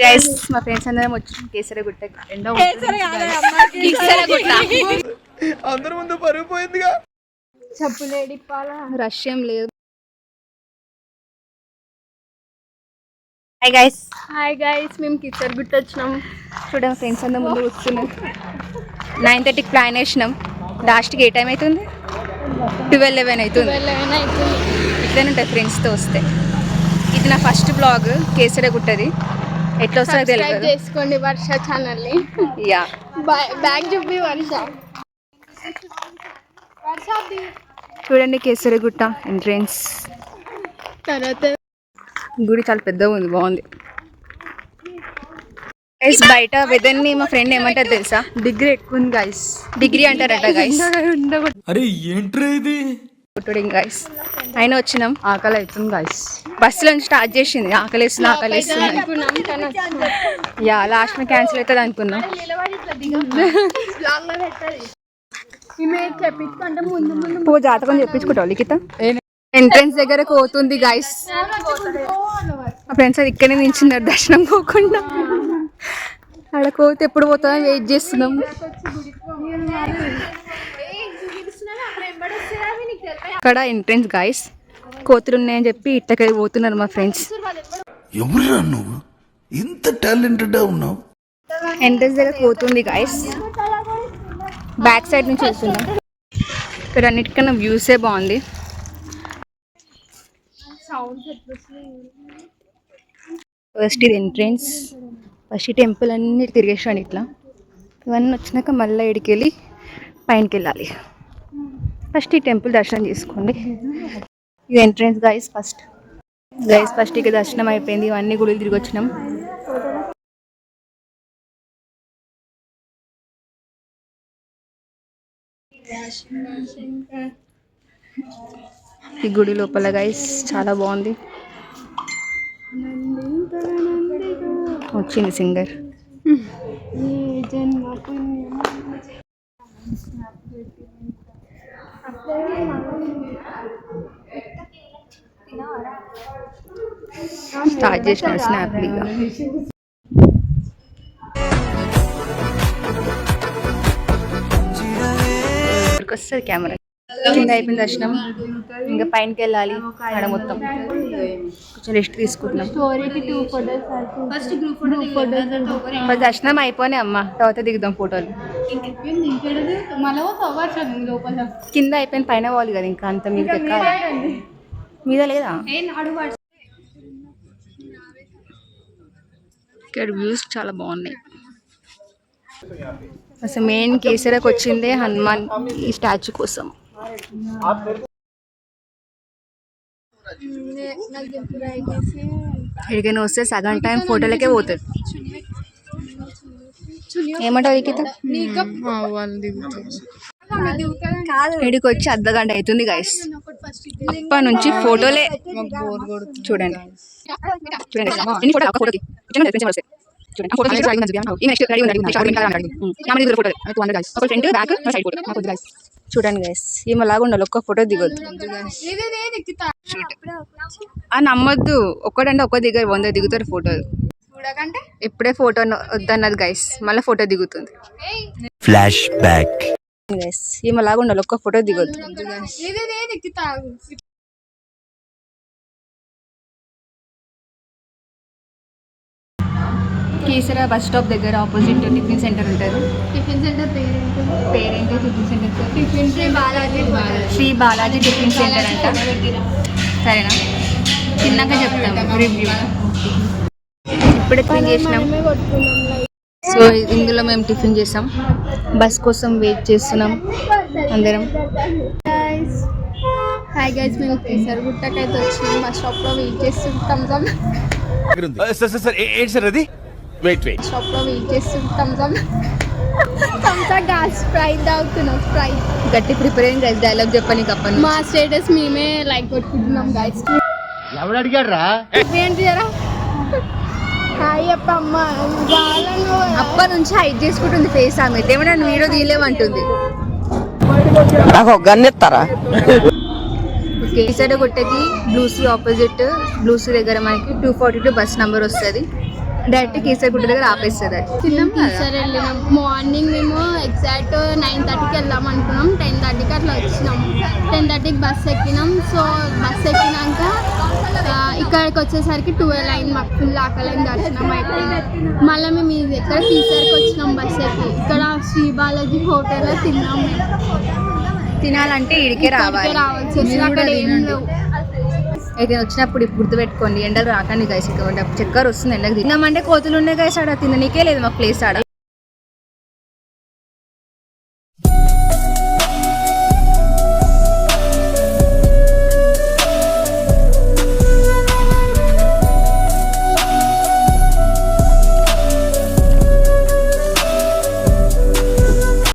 Guys మా friends అందరం వచ్చి కేసరగుట్ట అందరి ముందు పరుగు పోయిందిగా. చెప్పులేడి రష్ ఏం లేదు. హాయ్ గైస్ మేము కేసరగుట్ట వచ్చినాం. చూడండి ఫ్రెండ్స్ అందరం ముందు కూర్చున్నాం. 9:30కి ప్లాన్ వేసినాం. లాస్ట్కి ఏ టైం అవుతుంది? 12-11 అవుతుంది. ఇట్లనే ఉంటుంది ఫ్రెండ్స్తో వస్తే. ఇది నా ఫస్ట్ బ్లాగ్ కేసరగుట్టది. ఎట్లా వస్తుందో తెలియదు. చేసుకోండి వర్ష ఛానల్ని. యా బ్యాగ్ చూపి వర్ష. చూడండి కేసరగుట్ట ఎంట్రెన్స్. తర్వాత గుడి చాలా పెద్దగా ఉంది, బాగుంది. గైస్ బయట వెదర్ ని మా ఫ్రెండ్ ఏమంటారు తెలుసా? డిగ్రీ ఎక్కువ ఉంది గైస్. డిగ్రీ అంటారట గైస్. అరే ఏంట్రా ఇది? గైస్ అయినా వచ్చినాం. ఆకలి అవుతుంది గైస్. బస్సులో నుంచి స్టార్ట్ చేసింది. ఆకలిస్తుంది. యా లాస్ట్ మీ క్యాన్సిల్ అవుతుంది అనుకున్నాం. జాతకం చెప్పించుకుంటావు లిఖిత. ఎంట్రెన్స్ దగ్గర పోతుంది గైస్. మా ఫ్రెండ్స్ అది ఇక్కడనే నించున్నారు దర్శనం పోకుండా. అక్కడ కోతే ఎప్పుడు పోతామని వెయిట్ చేస్తున్నాం. అక్కడ ఎంట్రెన్స్ గైస్. కోతులు ఉన్నాయని చెప్పి ఇట్టకెళ్ళి పోతున్నారు మా ఫ్రెండ్స్. ఎవరురా నువ్వు ఇంత టాలెంటెడ్ ఉన్నావు? ఎంట్రెన్స్ దగ్గర పోతుంది గైస్. బ్యాక్ సైడ్ నుంచి వెళ్తున్నాం. ఇక్కడ అన్నిటికన్నా వ్యూసే బాగుంది. ఫస్ట్ ఇది ఎంట్రెన్స్. ఫస్ట్ ఈ టెంపుల్ అన్ని తిరిగేసాను ఇట్లా. ఇవన్నీ వచ్చినాక మళ్ళీ ఇడికి వెళ్ళి పైనకి వెళ్ళాలి. ఫస్ట్ ఈ టెంపుల్ దర్శనం చేసుకోండి. ఇది ఎంట్రెన్స్ గైస్. ఫస్ట్ ఇక దర్శనం అయిపోయింది. ఇవన్నీ గుడులు తిరిగి వచ్చినాం. ఈ గుడి లోపల గైస్ చాలా బాగుంది. వచ్చింది సింగర్. స్టార్ట్ చేసిన స్నాప్లీగా. వస్తుంది కెమెరా. కింద అయిపోయింది దర్శనం. ఇంకా పైనకి వెళ్ళాలి. అక్కడ మొత్తం కొంచెం రెస్ట్ తీసుకుంటున్నాం. ఫస్ట్ దర్శనం అయిపోయినాయి అమ్మ. తర్వాత దిగుదాం ఫోటోలు. కింద అయిపోయింది, పైన పోవాలి కదా. ఇంకా అంత మీద ఎక్కాలి. మీద లేదా? ఇక్కడ వ్యూస్ చాలా బాగున్నాయి. అసలు మెయిన్ కేసరకు వచ్చిందే హనుమాన్ ఈ స్టాచ్యూ కోసం. ఎక్కడికైనా వస్తే సగం టైం ఫోటోలకే పోతుంది. ఏమంటావు లిఖిత? ఇక్కడికి వచ్చి అర్ధగంట అవుతుంది గైస్. అప్పటి నుంచి ఫోటోలే. చూడండి చూడండి గైస్. ఈమె లాగా ఉండాలి. ఒక్క ఫోటో దిగొద్దు. నమ్మొద్దు. ఒక్కడంటే ఒక్క దిగారు, 100 దిగుతారు ఫోటోలు. ఇప్పుడే ఫోటో వద్దన్నది గైస్. మళ్ళీ ఫోటో దిగుతుంది. Flashback guys. ఈమె లాగా ఉండాలి. ఒక్క ఫోటో దిగొద్దు. కేసరా బస్ స్టాప్ దగ్గర ఆపోజిట్ టిఫిన్ సెంటర్ ఉంటుంది. టిఫిన్ సెంటర్ పేరేంటి? Tiffin centre Shri Balaji tiffin centre అంట. సరేనా? తిన్నాక చెప్తాము రివ్యూ. ఇప్పుడే టిఫిన్ చేసినాం. సో ఇందులో మేము టిఫిన్ చేసాం. బస్ కోసం వెయిట్ చేస్తున్నాం అందరం. హాయ్ గైస్, మేము కేసరగుట్టకైతే వచ్చినాం. బస్ స్టాప్ లో వెయిట్ చేస్తుంటాం. స్టాప్ లో వెయిట్ చేస్తుంటాం. gas స్ప్రైట్ తాగుతున్నాం. స్ప్రైట్ గట్టి ప్రిపేర్ అయింది గైస్. డైలాగ్ చెప్పని కప్పని మా స్టేటస్ మేమే లైక్ కొట్టుకుంటున్నాం గైస్. ఎవడు అడిగాడ్రా? ఏంటి జరా హాయ్ అప్ప అమ్మ. అప్పటి నుంచి హైట్ చేసుకుంటుంది ఫేస్. ఆమె ఏమన్నా వీడియో తీయలేమంటుంది. నాకు గన్నెత్తారా? కేసరగుట్టకి బ్లూసీ ఆపోజిట్. బ్లూసీ దగ్గర మనకి 242 బస్ నెంబర్ వస్తుంది. డైరెక్ట్ కీసరగుట్ట దగ్గర ఆపేస్తుంది. తిన్నాం టీచర్ వెళ్ళినాం. మార్నింగ్ మేము ఎగ్జాక్ట్ 9:30కి వెళ్దాం అనుకున్నాం. 10:30కి అట్లా వచ్చినాం. 10:30కి బస్ ఎక్కినాం. సో బస్ ఎక్కినాక ఇక్కడికి వచ్చేసరికి 12 అయింది. మాకు ఫుల్ ఆకలిని దర్శనం అయిపోయింది. మళ్ళీ మేము ఇది ఎక్కడ టీచర్కి వచ్చినాం బస్ ఎక్కి. ఇక్కడ శ్రీ బాలాజీ హోటల్లో తిన్నాం. తినాలంటే ఇడికే రావాలి. రావాల్సి వచ్చింది. అక్కడ ఏం లేవు. అయితే వచ్చినప్పుడు ఇప్పుడు గుర్తుపెట్టుకోండి, ఎండలు రాకండి గైస్. చక్కెర వస్తుంది ఎండకు. తిన్నామంటే కోతులు ఉన్నాయి గైస్, ఆడ తిననీకే లేదు మాకు ప్లేస్ ఆడ.